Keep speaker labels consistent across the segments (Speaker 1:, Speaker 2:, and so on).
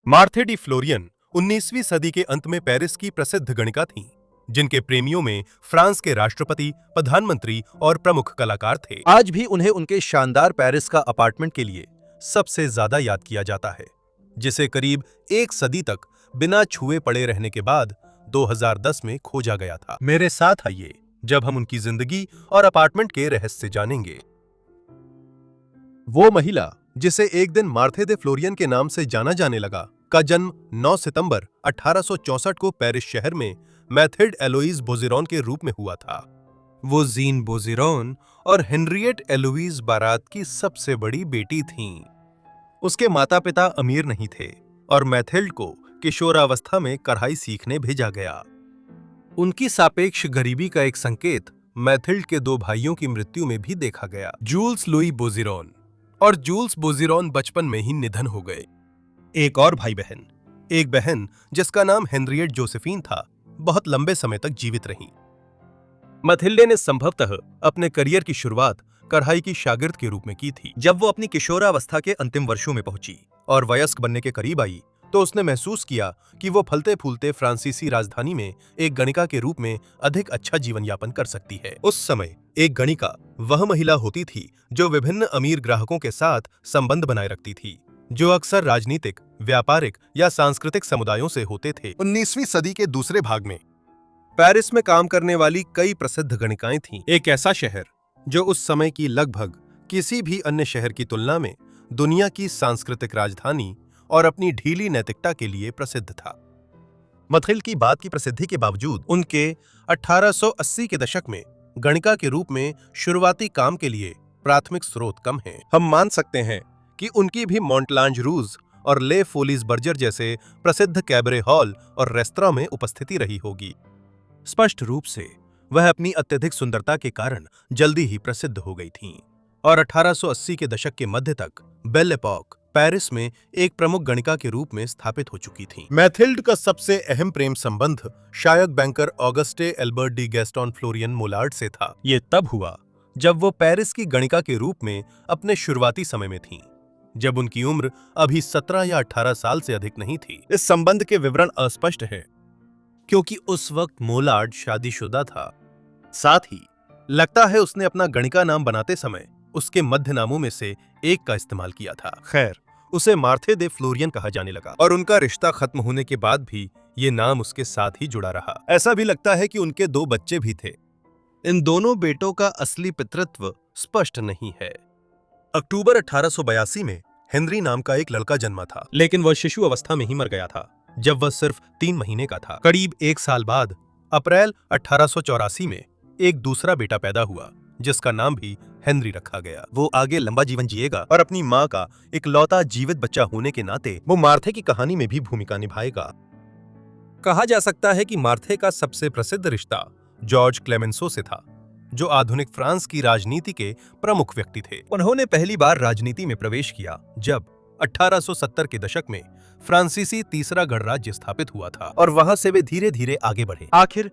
Speaker 1: मार्थे D Florian 19वीं सदी के अंत में पेरिस की प्रसिद्ध गणिका थीं, जिनके प्रेमियों में फ्रांस के राष्ट्रपति, प्रधानमंत्री और प्रमुख कलाकार थे। आज भी उन्हें उनके शानदार पेरिस का अपार्टमेंट के लिए सबसे ज्यादा याद किया जाता है, जिसे करीब एक सदी तक बिना छुए पड़े रहने के बाद 2010 में खोजा गया था। मेरे साथ आइए जब हम उनकी जिंदगी और अपार्टमेंट के रहस्य जानेंगे। वो महिला जिसे एक दिन मार्थे दे फ्लोरियन के नाम से जाना जाने लगा, का जन्म 9 सितंबर 1864 को पेरिस शहर में मैथिल्ड एलोइस बोजेरॉन के रूप में हुआ था। वो जीन बोजेरॉन और हेनरिएट एलोइस बारात की सबसे बड़ी बेटी थीं। उसके माता पिता अमीर नहीं थे और मैथिल्ड को किशोरावस्था में कढ़ाई सीखने भेजा गया। उनकी सापेक्ष गरीबी का एक संकेत मैथिल्ड के दो भाइयों की मृत्यु में भी देखा गया, जूल्स लुई बोजेरॉन और जूल्स बोजेरॉन बचपन में ही निधन हो गए। एक और भाई बहन, एक बहन जिसका नाम हेनरिएट जोसेफीन था, बहुत लंबे समय तक जीवित रहीं। मैथिल्डे ने संभवतः अपने करियर की शुरुआत कढ़ाई की शागिर्द के रूप में की थी। जब वो अपनी किशोरावस्था के अंतिम वर्षों में पहुंची और वयस्क बनने के करीब आई, तो उसने महसूस किया कि वो फलते फूलते फ्रांसीसी राजधानी में एक गणिका के रूप में अधिक अच्छा जीवन यापन कर सकती है। उस समय एक गणिका वह महिला होती थी जो विभिन्न अमीर ग्राहकों के साथ संबंध बनाए रखती थी, जो अक्सर राजनीतिक, व्यापारिक या सांस्कृतिक समुदायों से होते थे। 19वीं सदी के दूसरे भाग में पेरिस में काम करने वाली कई प्रसिद्ध गणिकाएं थीं। एक ऐसा शहर जो उस समय की लगभग किसी भी अन्य शहर की तुलना में दुनिया की सांस्कृतिक राजधानी और अपनी ढीली नैतिकता के लिए प्रसिद्ध था। मैथिल्ड की बात की प्रसिद्धि के बावजूद उनके 1880 के दशक में गणिका के रूप में शुरुआती काम के लिए प्राथमिक स्रोत कम हैं। हम मान सकते हैं कि उनकी भी मॉन्टलांज रूज और ले फोलीज बर्जर जैसे प्रसिद्ध कैबरे हॉल और रेस्तरां में उपस्थिति रही होगी। स्पष्ट रूप से वह अपनी अत्यधिक सुंदरता के कारण जल्दी ही प्रसिद्ध हो गई थीं और 1880 के दशक के मध्य तक बेल एपॉक पेरिस में एक प्रमुख गणिका के रूप में स्थापित हो चुकी थीं। मैथिल्ड का सबसे अहम प्रेम संबंध शायद banker Auguste Albert de Gaston Florian Mollard से था। ये तब हुआ जब वो पेरिस की गणिका के रूप में अपने शुरुआती समय में थीं, जब उनकी उम्र अभी 17 या 18 साल से अधिक नहीं थी। इस संबंध के विवरण अस्पष्ट हैं, क्योंकि उस वक्त मोलार्ड शादीशुदा था। साथ ही लगता है उसने अपना गणिका नाम बनाते समय उसके मध्य नामों में से एक का इस्तेमाल किया था। खैर, उसे मार्थे दे फ्लोरियन कहा जाने लगा और उनका रिश्ता खत्म होने के बाद भी ये नाम उसके साथ ही जुड़ा रहा। ऐसा भी लगता है कि उनके 2 बच्चे भी थे। इन दोनों बेटों का असली पितृत्व स्पष्ट नहीं है। अक्टूबर 1882 में हेनरी नाम का एक लड़का जन्मा था, लेकिन वह शिशु अवस्था में ही मर गया था जब वह सिर्फ 3 महीने का था। करीब 1 साल बाद अप्रैल 1884 में एक दूसरा बेटा पैदा हुआ, जिसका नाम भी हेनरी रखा गया। वो आगे लंबा जीवन जिएगा और अपनी माँ का इकलौता जीवित बच्चा होने के नाते वो मार्थे की कहानी में भी भूमिका निभाएगा। कहा जा सकता है कि मार्थे का सबसे प्रसिद्ध रिश्ता जॉर्ज क्लेमेंसो से था, जो आधुनिक फ्रांस की राजनीति के प्रमुख व्यक्ति थे। उन्होंने पहली बार राजनीति में प्रवेश किया जब 1870 के दशक में फ्रांसीसी तीसरा गणराज्य स्थापित हुआ था और वहां से वे धीरे धीरे आगे बढ़े। आखिर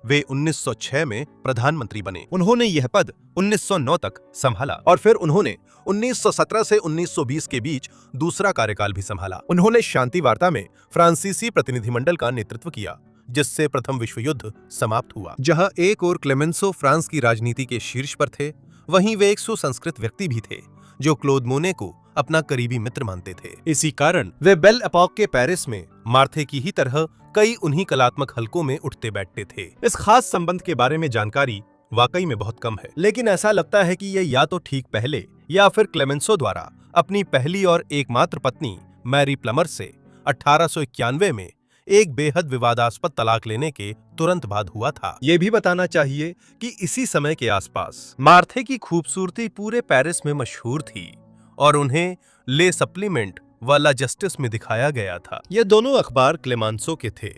Speaker 1: वे 1906 में प्रधानमंत्री बने। उन्होंने यह पद 1909 तक संभाला और फिर उन्होंने 1917 से 1920 के बीच दूसरा कार्यकाल भी संभाला। उन्होंने शांति वार्ता में फ्रांसीसी प्रतिनिधिमंडल का नेतृत्व किया, जिससे प्रथम विश्व युद्ध समाप्त हुआ। जहां एक ओर क्लेमेंसो फ्रांस की राजनीति के शीर्ष पर थे, वहीं वे एक सुसंस्कृत व्यक्ति भी थे जो क्लोद मोने को अपना करीबी मित्र मानते थे। इसी कारण वे बेल एपॉक के पेरिस में मार्थे की ही तरह कई उन्हीं कलात्मक हलकों में उठते बैठते थे। इस खास संबंध के बारे में जानकारी वाकई में बहुत कम है, लेकिन ऐसा लगता है कि यह या तो ठीक पहले या फिर क्लेमेंसो द्वारा अपनी पहली और एकमात्र पत्नी मैरी प्लमर से 1891 में एक बेहद विवादास्पद तलाक लेने के तुरंत बाद हुआ था। ये भी बताना चाहिए कि इसी समय के आसपास मार्थे की खूबसूरती पूरे पेरिस में मशहूर थी और उन्हें ले सप्लीमेंट वाला जस्टिस में दिखाया गया था। ये दोनों अखबार क्लेमेंसो के थे।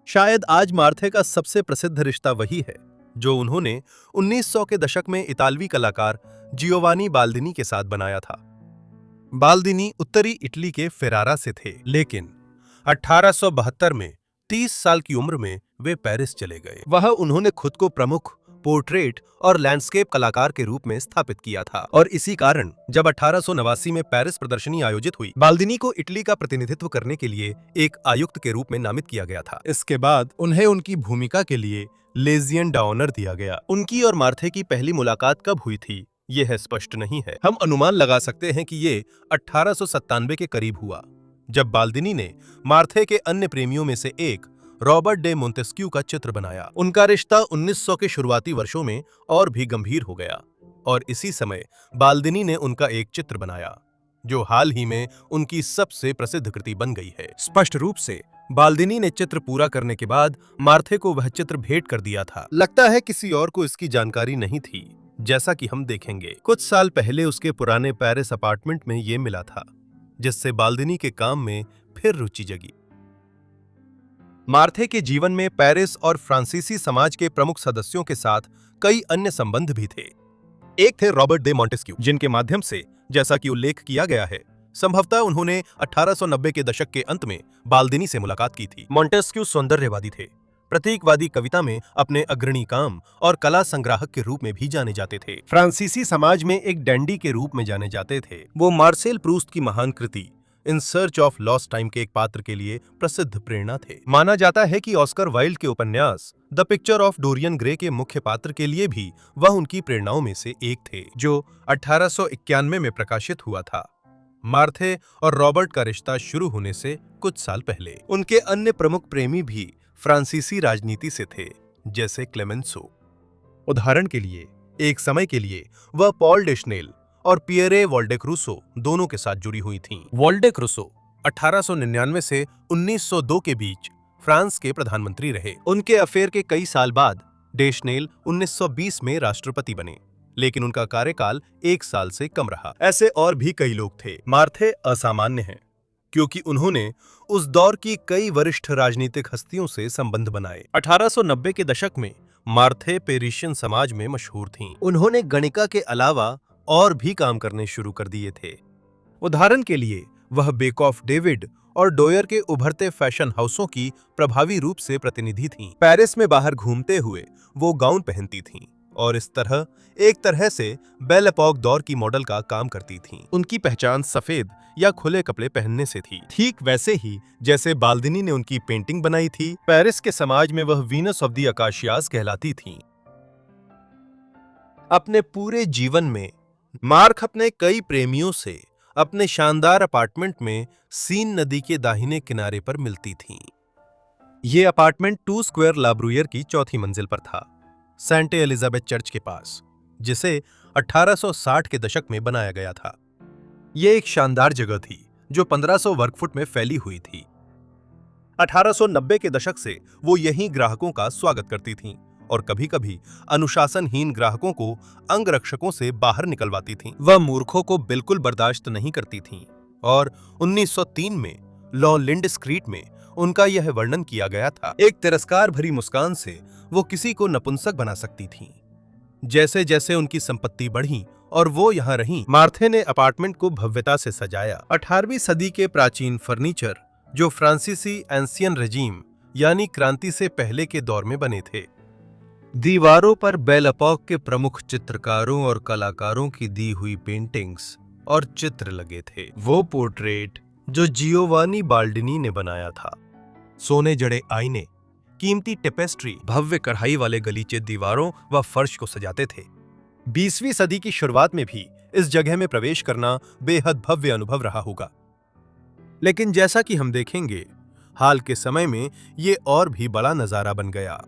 Speaker 1: शायद आज मार्थे का सबसे प्रसिद्ध रिश्ता वही है जो उन्होंने 1900 के दशक में इतालवी कलाकार जियोवानी बाल्दिनी के साथ बनाया था। बाल्दिनी उत्तरी इटली के फेरारा से थे, लेकिन 1872 में 30 साल की उम्र में वे पेरिस चले गए। वहां उन्होंने खुद को प्रमुख पोर्ट्रेट और लैंडस्केप कलाकार के रूप में स्थापित किया था। और इसी कारण जब 1889 में पेरिस प्रदर्शनी आयोजित हुई, बाल्दिनी को इटली का प्रतिनिधित्व करने के लिए एक आयुक्त के रूप में नामित किया गया था। इसके बाद उन्हें उनकी भूमिका के लिए लेजियन डॉनर दिया गया। उनकी और मार्थे की पहली मुलाकात कब हुई थी, यह स्पष्ट नहीं है। हम अनुमान लगा सकते हैं कि ये 1897 के करीब हुआ, जब बाल्दिनी ने मार्थे के अन्य प्रेमियों में से एक रॉबर्ट डे मोंटेस्क्यू का चित्र बनाया। उनका रिश्ता 1900 के शुरुआती वर्षों में और भी गंभीर हो गया और इसी समय बाल्दिनी ने उनका एक चित्र बनाया जो हाल ही में उनकी सबसे प्रसिद्ध कृति बन गई है। स्पष्ट रूप से बाल्दिनी ने चित्र पूरा करने के बाद मार्थे को वह चित्र भेंट कर दिया था। लगता है किसी और को इसकी जानकारी नहीं थी, जैसा कि हम देखेंगे। कुछ साल पहले उसके पुराने पेरिस अपार्टमेंट में ये मिला था, जिससे बाल्दिनी के काम में फिर रुचि जगी। मार्थे के जीवन में पेरिस और फ्रांसीसी समाज के प्रमुख सदस्यों के साथ कई अन्य संबंध भी थे। एक थे रॉबर्ट दे मोंटेस्क्यू, जिनके माध्यम से, जैसा कि उल्लेख किया गया है, संभवतः उन्होंने 1890 के दशक के अंत में बाल्दिनी से मुलाकात की थी। मोंटेस्क्यू सौंदर्यवादी थे, प्रतीकवादी कविता में अपने अग्रणी काम और कला संग्राहक के रूप में भी जाने जाते थे। फ्रांसीसी समाज में एक डैंडी के रूप में जाने जाते थे। वो मार्सेल प्रूस्त की महान कृति in search of lost time के एक पात्र के लिए प्रसिद्ध प्रेरणा थे। माना जाता है कि ऑस्कर वाइल्ड के उपन्यास the picture of Dorian Gray के मुख्य पात्र के लिए भी वह उनकी प्रेरणाओं में से एक थे, जो 1891 में प्रकाशित हुआ था, मार्थे और रॉबर्ट का रिश्ता शुरू होने से कुछ साल पहले। उनके अन्य प्रमुख प्रेमी भी फ्रांसीसी राजनीति से थे, जैसे क्लेमेंसो। उदाहरण के लिए, एक समय के लिए वह पॉल डेशनेल और पियरे वोल्डेक्रूसो दोनों के साथ जुड़ी हुई थीं। वोल्डेक्रूसो 1899 से 1902 के बीच फ्रांस के प्रधानमंत्री रहे। उनके अफेयर के कई साल बाद डेशनेल 1920 में राष्ट्रपति बने, लेकिन उनका कार्यकाल 1 साल से कम रहा। ऐसे और भी कई लोग थे। मार्थे असामान्य हैं, क्योंकि उन्होंने उस दौर की कई वरिष्ठ राजनीतिक हस्तियों से संबंध बनाए। 1890 के दशक में मार्थे पेरिशियन समाज में मशहूर थीं। उन्होंने गणिका के अलावा और भी काम करने शुरू कर दिए थे। उदाहरण के लिए, वह बेक ऑफ डेविड और डोयर के उभरते फैशन हाउसों की प्रभावी रूप से प्रतिनिधि थीं। पेरिस में बाहर घूमते हुए वो गाउन पहनती थीं और इस तरह एक तरह से बेल एपॉक दौर की मॉडल का काम करती थीं। उनकी पहचान सफेद या खुले कपड़े पहनने से थी, ठीक वैसे ही जैसे बाल्दिनी ने उनकी पेंटिंग बनाई थी। पेरिस के समाज में वह वीनस ऑफ द अकाशियाज कहलाती थीं। अपने पूरे जीवन में मार्क अपने कई प्रेमियों से अपने शानदार अपार्टमेंट में सीन नदी के दाहिने किनारे पर मिलती थीं। ये अपार्टमेंट 2 स्क्वायर ला ब्रूयर की चौथी मंजिल पर था, सेंट एलिजाबेथ चर्च के पास, जिसे 1860 के दशक में बनाया गया था। यह एक शानदार जगह थी जो 1500 वर्ग फुट में फैली हुई थी। 1890 के दशक से वो यहीं ग्राहकों का स्वागत करती थीं और कभी-कभी अनुशासनहीन ग्राहकों को अंगरक्षकों से बाहर निकलवाती थीं। वह मूर्खों को बिल्कुल बर्दाश्त नहीं करती थीं और 1903 में लॉ लिंड स्ट्रीट में उनका यह वर्णन किया गया था। एक तिरस्कार भरी मुस्कान से वो किसी को नपुंसक बना सकती थीं। जैसे जैसे उनकी संपत्ति बढ़ी और वो यहाँ रहीं, मार्थे ने अपार्टमेंट को भव्यता से सजाया। 18वीं सदी के प्राचीन फर्नीचर, जो फ्रांसीसी एंसियन रेजीम यानी क्रांति से पहले के दौर में बने थे। दीवारों पर बेल एपॉक के प्रमुख चित्रकारों और कलाकारों की दी हुई पेंटिंग्स और चित्र लगे थे। वो पोर्ट्रेट जो जियोवानी बाल्डिनी ने बनाया था, सोने जड़े आईने, कीमती टेपेस्ट्री, भव्य कढ़ाई वाले गलीचे दीवारों व फर्श को सजाते थे। 20वीं सदी की शुरुआत में भी इस जगह में प्रवेश करना बेहद भव्य अनुभव रहा होगा, लेकिन जैसा कि हम देखेंगे, हाल के समय में ये और भी बड़ा नजारा बन गया।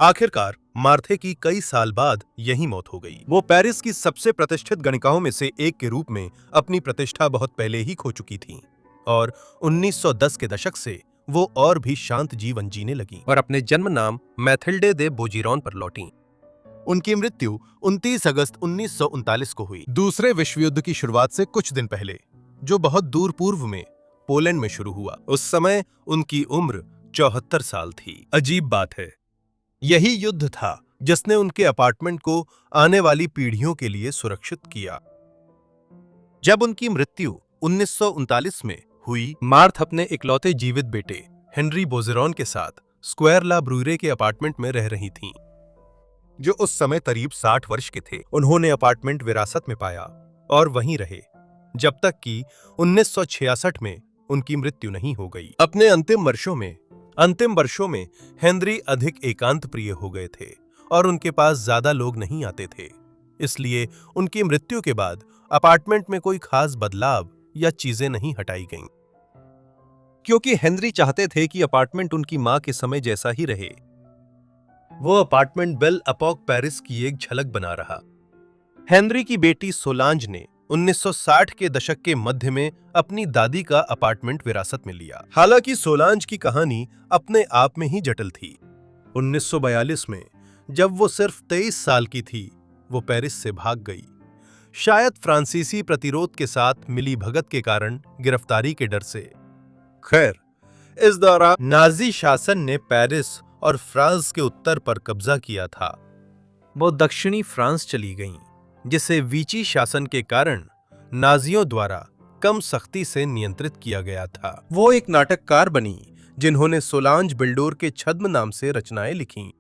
Speaker 1: आखिरकार मार्थे की कई साल बाद यही मौत हो गई। वो पेरिस की सबसे प्रतिष्ठित गणिकाओं में से एक के रूप में अपनी प्रतिष्ठा बहुत पहले ही खो चुकी थीं और 1910 के दशक से वो और भी शांत जीवन जीने लगीं और अपने जन्म नाम मैथिल्डे दे बोजीरोन पर लौटीं। उनकी मृत्यु 29 अगस्त 1939 को हुई, दूसरे विश्व युद्ध की शुरुआत से कुछ दिन पहले, जो बहुत दूर पूर्व में पोलैंड में शुरू हुआ। उस समय उनकी उम्र 74 साल थी। अजीब बात है, यही युद्ध था जिसने उनके अपार्टमेंट को आने वाली पीढ़ियों के लिए सुरक्षित किया। जब उनकी मृत्यु 1939 में हुई, मार्थ अपने इकलौते जीवित बेटे हेनरी बोजेरॉन के साथ स्क्वायर ला ब्रूरे के अपार्टमेंट में रह रही थीं। जो उस समय करीब 60 वर्ष के थे। उन्होंने अपार्टमेंट विरासत में पाया और वहीं रहे जब तक कि 1966 में उनकी मृत्यु नहीं हो गई। अपने अंतिम वर्षों में हेनरी अधिक एकांत प्रिय हो गए थे और उनके पास ज्यादा लोग नहीं आते थे। इसलिए उनकी मृत्यु के बाद अपार्टमेंट में कोई खास बदलाव या चीजें नहीं हटाई गईं, क्योंकि हेनरी चाहते थे कि अपार्टमेंट उनकी मां के समय जैसा ही रहे। वो अपार्टमेंट बेल एपॉक पेरिस की एक झलक बना रहा। हेनरी की बेटी सोलांज ने 1960 के दशक के मध्य में अपनी दादी का अपार्टमेंट विरासत में लिया। हालांकि सोलांज की कहानी अपने आप में ही जटिल थी। 1942 में जब वो सिर्फ 23 साल की थी, वो पेरिस से भाग गई, शायद फ्रांसीसी प्रतिरोध के साथ मिली भगत के कारण गिरफ्तारी के डर से। खैर, इस दौरान नाजी शासन ने पेरिस और फ्रांस के उत्तर पर कब्जा किया था। वो दक्षिणी फ्रांस चली गईं, जिसे विची शासन के कारण नाजियों द्वारा कम सख्ती से नियंत्रित किया गया था। वो एक नाटककार बनी जिन्होंने सोलांज बिल्डोर के छद्म नाम से रचनाएं लिखीं।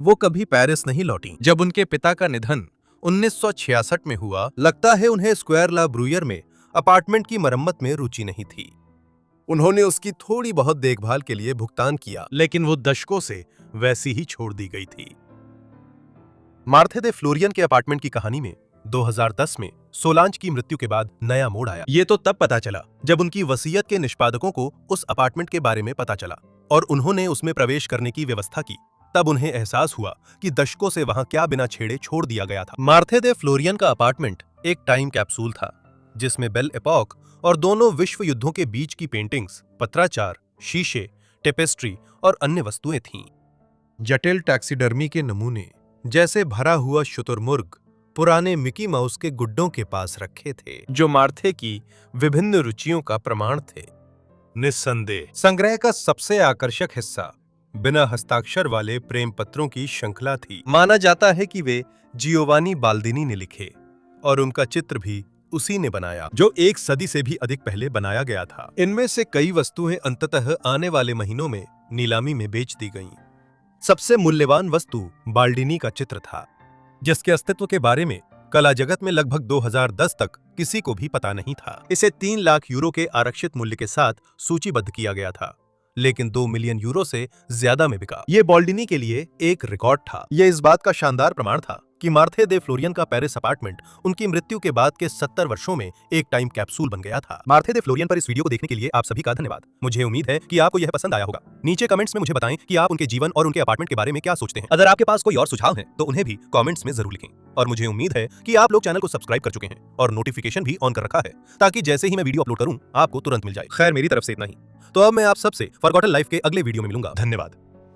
Speaker 1: वो कभी पेरिस नहीं लौटी। जब उनके पिता का निधन 1966 में हुआ, लगता है उन्हें स्क्वायर ला ब्रूयर में अपार्टमेंट की मरम्मत में रुचि नहीं थी। उन्होंने उसकी थोड़ी बहुत देखभाल के लिए भुगतान किया, लेकिन वो दशकों से वैसी ही छोड़ दी गई थी। मार्थे दे फ्लोरियन के अपार्टमेंट की कहानी में 2010 में सोलांज की मृत्यु के बाद नया मोड़ आया। ये तो तब पता चला जब उनकी वसीयत के निष्पादकों को उस अपार्टमेंट के बारे में पता चला और उन्होंने उसमें प्रवेश करने की व्यवस्था की। तब उन्हें एहसास हुआ कि दशकों से वहां क्या बिना छेड़े छोड़ दिया गया था। मार्थे दे फ्लोरियन का अपार्टमेंट एक टाइम कैप्सूल था, जिसमें बेल एपॉक और दोनों विश्व युद्धों के बीच की पेंटिंग्स, पत्राचार, शीशे, टेपेस्ट्री और अन्य वस्तुएं थीं। जटिल टैक्सीडर्मी के नमूने जैसे भरा हुआ शुतुरमुर्ग पुराने मिकी माउस के गुड्डों के पास रखे थे, जो मार्थे की विभिन्न रुचियों का प्रमाण थे। निस्संदेह संग्रह का सबसे आकर्षक हिस्सा बिना हस्ताक्षर वाले प्रेम पत्रों की श्रृंखला थी। माना जाता है कि वे जियोवानी बाल्दिनी ने लिखे और उनका चित्र भी उसी ने बनाया, जो 1 सदी से भी अधिक पहले बनाया गया था। इनमें से कई वस्तुएं अंततः आने वाले महीनों में नीलामी में बेच दी गईं। सबसे मूल्यवान वस्तु बाल्दिनी का चित्र था, जिसके अस्तित्व के बारे में कला जगत में लगभग 2010 तक किसी को भी पता नहीं था। इसे 3 लाख यूरो के आरक्षित मूल्य के साथ सूचीबद्ध किया गया था, लेकिन 2 मिलियन यूरो से ज्यादा में बिका। ये बाल्दिनी के लिए एक रिकॉर्ड था। यह इस बात का शानदार प्रमाण था कि मार्थे दे फ्लोरियन का पेरिस अपार्टमेंट उनकी मृत्यु के बाद के 70 वर्षों में एक टाइम कैप्सूल बन गया था। मार्थे दे फ्लोरियन पर इस वीडियो को देखने के लिए आप सभी का धन्यवाद। मुझे उम्मीद है कि आपको यह पसंद आया होगा। नीचे कमेंट्स में मुझे बताएं कि आप उनके जीवन और उनके अपार्टमेंट के बारे में क्या सोचते हैं। अगर आपके पास कोई और सुझाव है तो उन्हें भी कमेंट्स में जरूर लिखें। और मुझे उम्मीद है कि आप लोग चैनल को सब्सक्राइब कर चुके हैं और नोटिफिकेशन भी ऑन कर रखा है, ताकि जैसे ही मैं वीडियो अपलोड करूं आपको तुरंत मिल जाए। खैर, मेरी तरफ से इतना ही। तो अब मैं आप सबसे फॉरगॉटन लाइफ के अगले वीडियो में मिलूंगा। धन्यवाद।